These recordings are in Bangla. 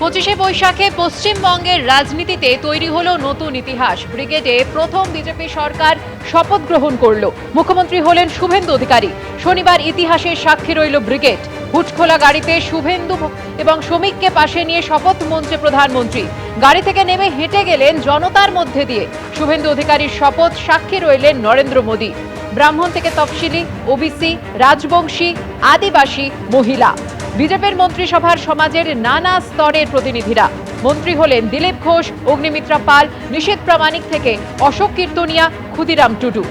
25শে বৈশাখে পশ্চিমবঙ্গের রাজনীতিতে তৈরি হলো নতুন ইতিহাস। ব্রিগেডে প্রথম বিজেপি সরকার শপথ গ্রহণ করল। মুখ্যমন্ত্রী হলেন শুভেন্দু অধিকারী। শনিবার ইতিহাসের সাক্ষী রইল ব্রিগেড। হুটখোলা গাড়িতে শুভেন্দু এবং শ্রমিককে পাশে নিয়ে শপথ মঞ্চে প্রধানমন্ত্রী। গাড়ি থেকে নেমে হেঁটে গেলেন জনতার মধ্যে দিয়ে। শুভেন্দু অধিকারীর শপথ সাক্ষী রইলেন নরেন্দ্র মোদী। ব্রাহ্মণ থেকে তফসিলি, ওবিসি, রাজবংশী, আদিবাসী, মহিলা, বিজেপির মন্ত্রিসভার সমাজের নানা স্তরের প্রতিনিধিরা। মন্ত্রী হলেন দিলীপ ঘোষ, অগ্নিমিত্রা পাল, নিশীথ প্রামাণিক থেকে অশোক কীর্তনিয়া, ক্ষুদিরাম টুডু।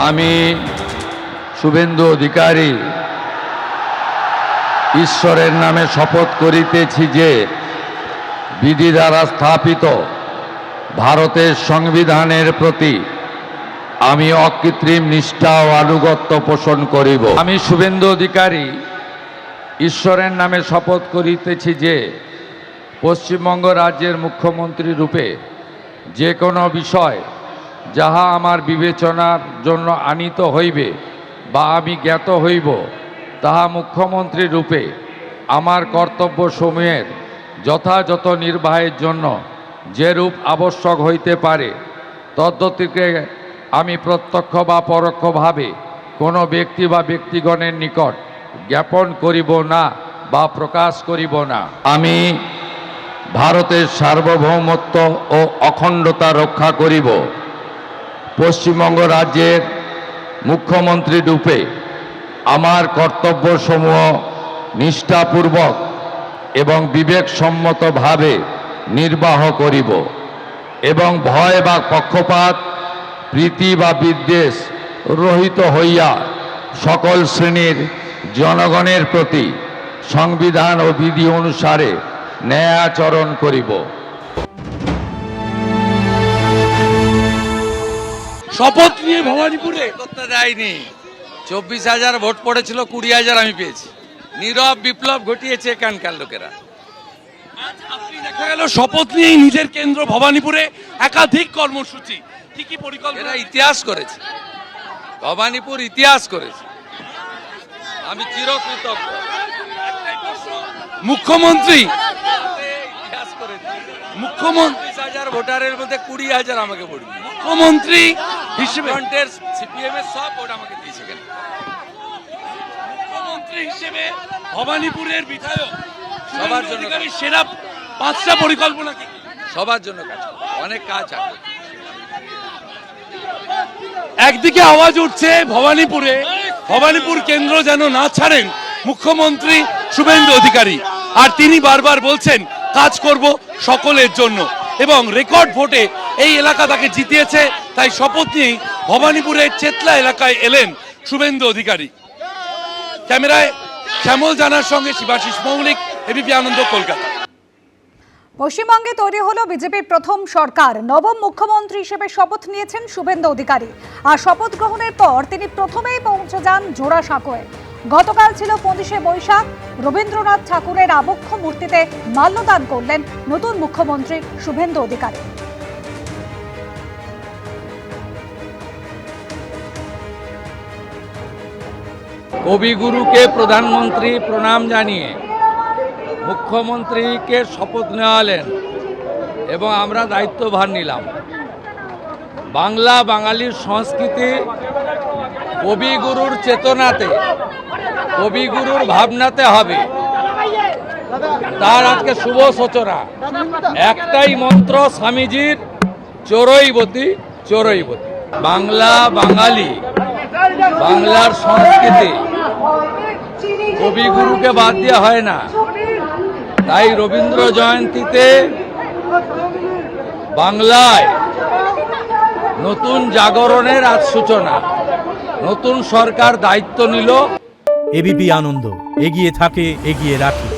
আমি শুভেন্দু অধিকারী ঈশ্বরের নামে শপথ করিতেছি যে বিধি দ্বারা স্থাপিত ভারতের সংবিধানের প্রতি আমি অকৃত্রিম নিষ্ঠা ও আনুগত্য পোষণ করিব। আমি শুভেন্দু অধিকারী ঈশ্বরের নামে শপথ করিতেছি যে পশ্চিমবঙ্গ রাজ্যের মুখ্যমন্ত্রী রূপে যে কোনো বিষয় যাহা আমার বিবেচনার জন্য আনিত হইবে বা আমি জ্ঞাত হইব, তাহা মুখ্যমন্ত্রী রূপে আমার কর্তব্যসমূহের যথাযথ নির্বাহের জন্য যেরূপ আবশ্যক হইতে পারে তদ্গতিকে আমি প্রত্যক্ষ বা পরোক্ষভাবে কোনো ব্যক্তি বা ব্যক্তিগণের নিকট জ্ঞাপন করিব না বা প্রকাশ করিব না। আমি ভারতের সার্বভৌমত্ব ও অখণ্ডতা রক্ষা করিব। পশ্চিমবঙ্গ রাজ্যের মুখ্যমন্ত্রী রূপে আমার কর্তব্যসমূহ নিষ্ঠাপূর্বক এবং বিবেকসম্মতভাবে নির্বাহ করিব এবং ভয় বা পক্ষপাত, প্রীতি বা বিদ্বেষ রহিত হইয়া সকল শ্রেণীর জনগণের প্রতি সংবিধান ও বিধি অনুসারে ন্যায় আচরণ করিব। শপথ নিয়ে ভবানীপুরে করতে দেয়নি। 24,000 ভোট পড়েছিল, 20,000 আমি পেয়েছি। নীরব বিপ্লব ঘটিয়েছে এখানকার লোকেরা। আপনি দেখা গেল শপথ নিয়ে নিজের কেন্দ্র ভবানীপুরে একাধিক কর্মসূচি, কি কি পরিকল্পনা? এরা ইতিহাস করেছে, ভবানীপুর ইতিহাস করেছে। আমি চিরকৃতজ্ঞ। মুখ্যমন্ত্রী ইতিহাস করেছে। 30,000 ভোটারের মধ্যে 20,000 আমাকে ভোট দিয়েছে। মুখ্যমন্ত্রী হিসেবে সিপিএম এর সব ভোট আমাকে দিয়েছে। মুখ্যমন্ত্রী হিসেবে ভবানীপুরের বিধায়ক সবার জন্য সেরা 5টা পরিকল্পনা কি? সবার জন্য কাজ করবে, অনেক কাজ আছে। একদিকে আওয়াজ উঠছে ভবানীপুর কেন্দ্র যেন না ছাড়েন মুখ্যমন্ত্রী শুভেন্দু অধিকারী, আর তিনি বারবার বলছেন কাজ করব সকলের জন্য, এবং রেকর্ড ভোটে এই এলাকা তাকে জিতিয়েছে। তাই শপথ নিয়েই ভবানীপুরের চেতলা এলাকায় এলেন শুভেন্দু অধিকারী। ক্যামেরায় শ্যামল জানার সঙ্গে শিবাশিস মৌলিক, এবিপি আনন্দ, কলকাতা। পশ্চিমবঙ্গে তৈরি হলো বিজেপির প্রথম সরকার। নবম মুখ্যমন্ত্রী হিসেবে শপথ নিয়েছেন শুভেন্দু অধিকারী। আর শপথ গ্রহণের পর তিনি প্রথমেই পৌঁছে যান জোড়াসাঁকোয়। গতকাল ছিল 25শে বৈশাখ। রবীন্দ্রনাথ ঠাকুরের আবক্ষ মূর্তিতে মাল্যদান করলেন নতুন মুখ্যমন্ত্রী শুভেন্দু অধিকারী। কবিগুরুকে প্রধানমন্ত্রী প্রণাম জানিয়ে মুখ্যমন্ত্রীকে শপথ নেওয়ালেন এবং আমরা দায়িত্বভার নিলাম। বাংলা বাঙালির সংস্কৃতি কবিগুরুর চেতনাতে, কবিগুরুর ভাবনাতে হবে, তার আজকে শুভ সূচনা। একটাই মন্ত্র স্বামীজির, চোরইবতী চোরইবতী। বাংলা বাঙালি, বাংলার সংস্কৃতি কবিগুরুকে বাদ দেওয়া হয় না। তাই রবীন্দ্র জয়ন্তীতে বাংলায় নতুন জাগরণের আজ সূচনা। নতুন সরকার দায়িত্ব নিল। এবিপি আনন্দ, এগিয়ে থাকে, এগিয়ে রাখে।